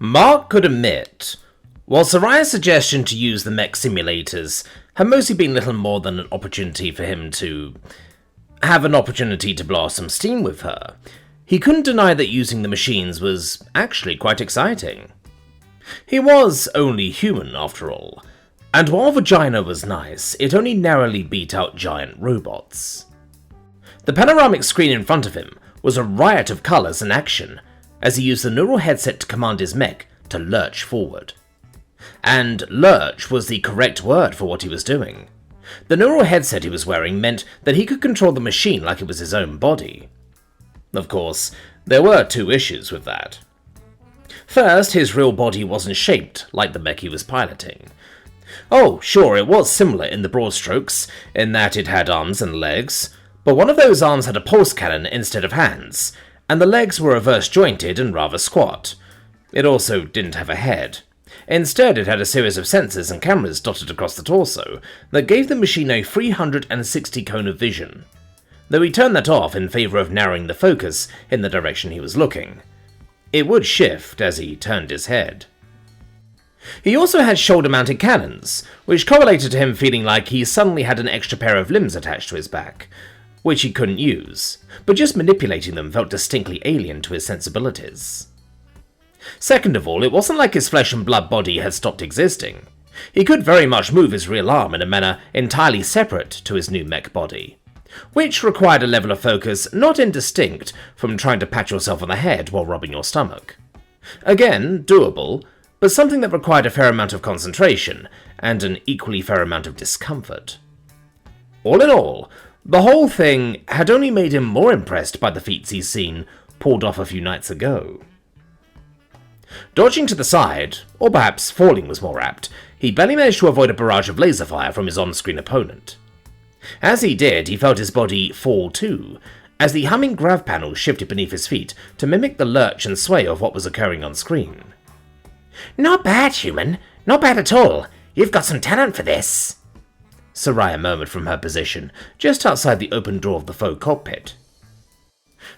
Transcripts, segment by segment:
Mark could admit, while Sariah's suggestion to use the mech simulators had mostly been little more than an opportunity for him to have an opportunity to blow off some steam with her, he couldn't deny that using the machines was actually quite exciting. He was only human, after all, and while Vagina was nice, it only narrowly beat out giant robots. The panoramic screen in front of him was a riot of colours and action, as he used the neural headset to command his mech to lurch forward. And lurch was the correct word for what he was doing. The neural headset he was wearing meant that he could control the machine like it was his own body. Of course, there were two issues with that. First, his real body wasn't shaped like the mech he was piloting. Oh, sure, it was similar in the broad strokes, in that it had arms and legs, but one of those arms had a pulse cannon instead of hands, and the legs were reverse jointed and rather squat. It also didn't have a head. Instead, it had a series of sensors and cameras dotted across the torso that gave the machine a 360 cone of vision, though he turned that off in favour of narrowing the focus in the direction he was looking. It would shift as he turned his head. He also had shoulder-mounted cannons, which correlated to him feeling like he suddenly had an extra pair of limbs attached to his back, which he couldn't use, but just manipulating them felt distinctly alien to his sensibilities. Second of all, it wasn't like his flesh and blood body had stopped existing. He could very much move his real arm in a manner entirely separate to his new mech body, which required a level of focus not indistinct from trying to pat yourself on the head while rubbing your stomach. Again, doable, but something that required a fair amount of concentration and an equally fair amount of discomfort. All in all, the whole thing had only made him more impressed by the feats he's seen pulled off a few nights ago. Dodging to the side, or perhaps falling was more apt, he barely managed to avoid a barrage of laser fire from his on-screen opponent. As he did, he felt his body fall too, as the humming grav panel shifted beneath his feet to mimic the lurch and sway of what was occurring on screen. "Not bad, human. Not bad at all. You've got some talent for this," Sariah murmured from her position, just outside the open door of the faux cockpit.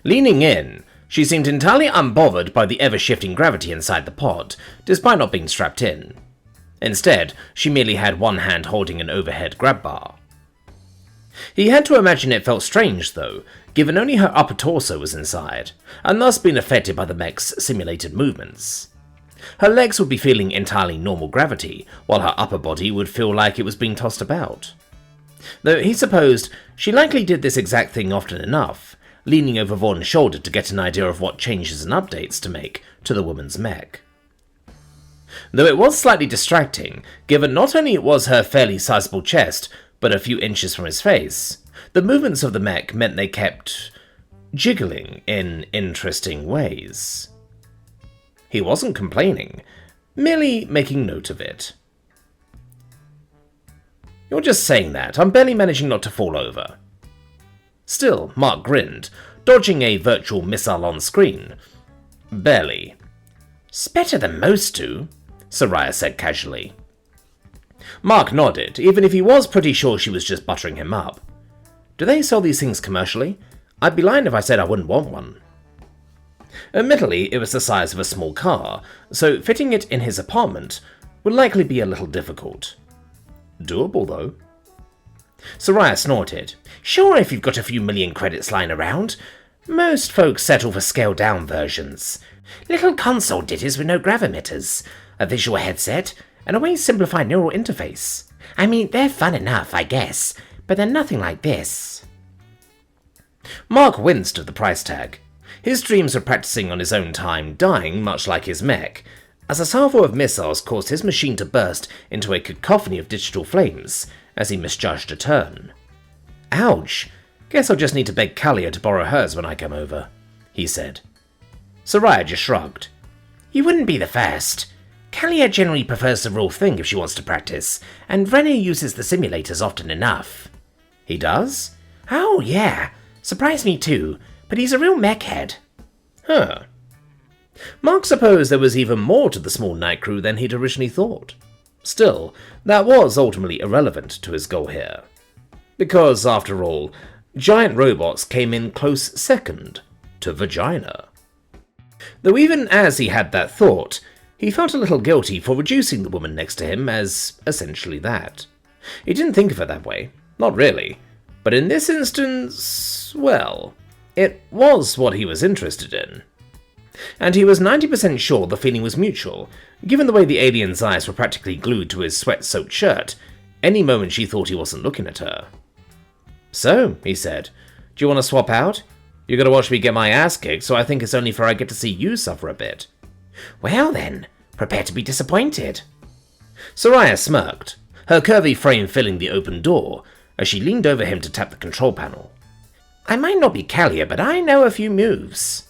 Leaning in, she seemed entirely unbothered by the ever-shifting gravity inside the pod, despite not being strapped in. Instead, she merely had one hand holding an overhead grab bar. He had to imagine it felt strange, though, given only her upper torso was inside, and thus being affected by the mech's simulated movements. Her legs would be feeling entirely normal gravity, while her upper body would feel like it was being tossed about. Though he supposed she likely did this exact thing often enough, leaning over Vaughn's shoulder to get an idea of what changes and updates to make to the woman's mech. Though it was slightly distracting, given not only it was her fairly sizable chest, but a few inches from his face, the movements of the mech meant they kept jiggling in interesting ways. He wasn't complaining, merely making note of it. "You're just saying that. I'm barely managing not to fall over." Still, Mark grinned, dodging a virtual missile on screen. "Barely." "It's better than most do," Sariah said casually. Mark nodded, even if he was pretty sure she was just buttering him up. "Do they sell these things commercially? I'd be lying if I said I wouldn't want one." Admittedly, it was the size of a small car, so fitting it in his apartment would likely be a little difficult. Doable, though. Sariah snorted. "Sure, if you've got a few million credits lying around. Most folks settle for scaled-down versions. Little console ditties with no gravimeters, a visual headset, and a way simplified neural interface. I mean, they're fun enough, I guess, but they're nothing like this." Mark winced at the price tag. His dreams of practicing on his own time dying much like his mech, as a salvo of missiles caused his machine to burst into a cacophony of digital flames as he misjudged a turn. "Ouch, guess I'll just need to beg Kalia to borrow hers when I come over," he said. Sariah just shrugged. "You wouldn't be the first. Kalia generally prefers the real thing if she wants to practice, and Rennie uses the simulators often enough." "He does?" "Oh, yeah. Surprised me too, but he's a real mech head." Huh. Mark supposed there was even more to the small night crew than he'd originally thought. Still, that was ultimately irrelevant to his goal here. Because, after all, giant robots came in close second to vagina. Though even as he had that thought, He felt a little guilty for reducing the woman next to him as essentially that. He didn't think of it that way, not really. But in this instance, well, it was what he was interested in. And he was 90% sure the feeling was mutual, given the way the alien's eyes were practically glued to his sweat-soaked shirt, any moment she thought he wasn't looking at her. "So," he said, "do you want to swap out? You're going to watch me get my ass kicked, so I think it's only fair I get to see you suffer a bit." "Well then, prepare to be disappointed." Sariah smirked, her curvy frame filling the open door, as she leaned over him to tap the control panel. "I might not be Callier, but I know a few moves."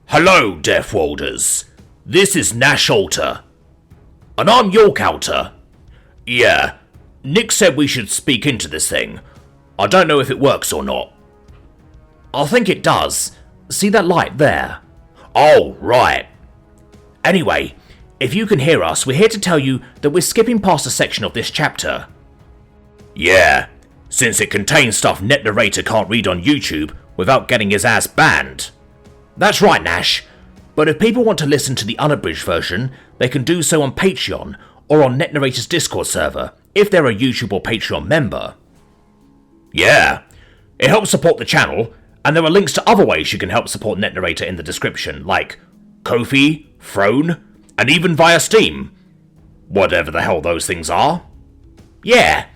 Hello, Death Walders. This is Nash Alter. And I'm York Alter. Yeah, Nick said we should speak into this thing. I don't know if it works or not. I think it does. See that light there? Oh, right. Anyway, if you can hear us, we're here to tell you that we're skipping past a section of this chapter. Yeah, since it contains stuff NetNarrator can't read on YouTube without getting his ass banned. That's right, Nash. But if people want to listen to the unabridged version, they can do so on Patreon or on NetNarrator's Discord server, if they're a YouTube or Patreon member. Yeah, it helps support the channel, and there are links to other ways you can help support NetNarrator in the description, like Ko-fi, Throne, and even via Steam. Whatever the hell those things are. Yeah,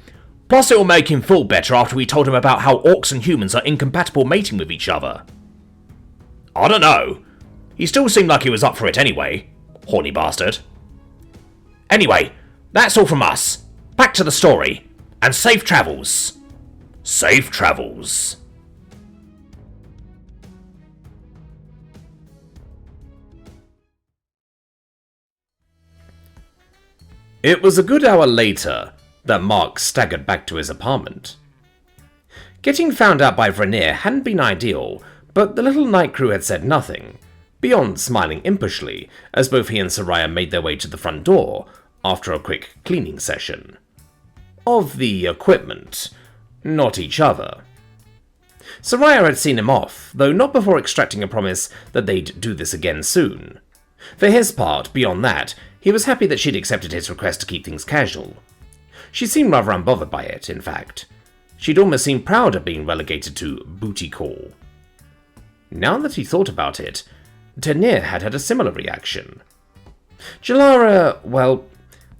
plus it will make him feel better after we told him about how orcs and humans are incompatible mating with each other. I don't know. He still seemed like he was up for it anyway. Horny bastard. Anyway, that's all from us. Back to the story. And safe travels. Safe travels. It was a good hour later that Mark staggered back to his apartment. Getting found out by Vernier hadn't been ideal, but the little night crew had said nothing, beyond smiling impishly as both he and Sariah made their way to the front door after a quick cleaning session. Of the equipment, not each other. Sariah had seen him off, though not before extracting a promise that they'd do this again soon. For his part, beyond that, he was happy that she'd accepted his request to keep things casual. She seemed rather unbothered by it, in fact. She'd almost seemed proud of being relegated to booty call. Now that he thought about it, Tenir had had a similar reaction. Jalara, well,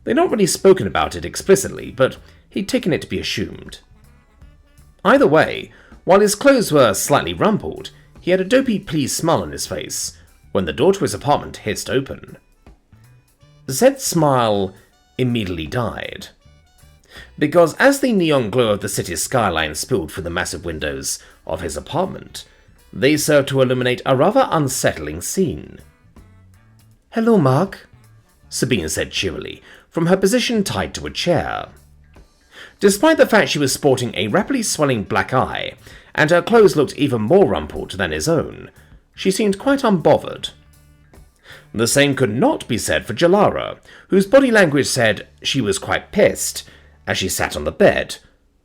they'd not really spoken about it explicitly, but he'd taken it to be assumed. Either way, while his clothes were slightly rumpled, he had a dopey pleased smile on his face when the door to his apartment hissed open. Said smile immediately died. Because as the neon glow of the city's skyline spilled through the massive windows of his apartment, they served to illuminate a rather unsettling scene. "Hello, Mark," Sabine said cheerily, from her position tied to a chair. Despite the fact she was sporting a rapidly swelling black eye, and her clothes looked even more rumpled than his own, she seemed quite unbothered. The same could not be said for Jalara, whose body language said she was quite pissed, as she sat on the bed,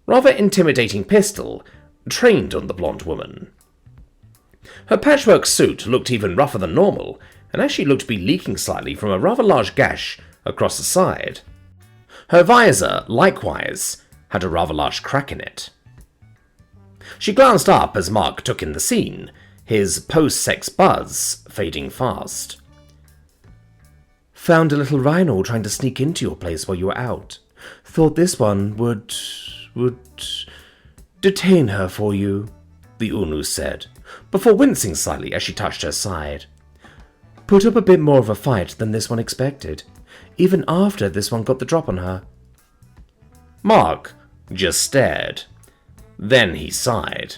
rather intimidating pistol, trained on the blonde woman. Her patchwork suit looked even rougher than normal, and actually looked to be leaking slightly from a rather large gash across the side. Her visor, likewise, had a rather large crack in it. She glanced up as Mark took in the scene, his post-sex buzz fading fast. "Found a little rhino trying to sneak into your place while you were out. Thought this one would detain her for you," the Unu said, before wincing slightly as she touched her side. "Put up a bit more of a fight than this one expected, even after this one got the drop on her." Mark just stared. Then he sighed.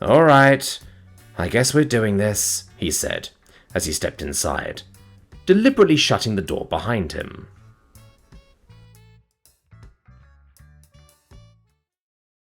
"All right, I guess we're doing this," he said, as he stepped inside, deliberately shutting the door behind him.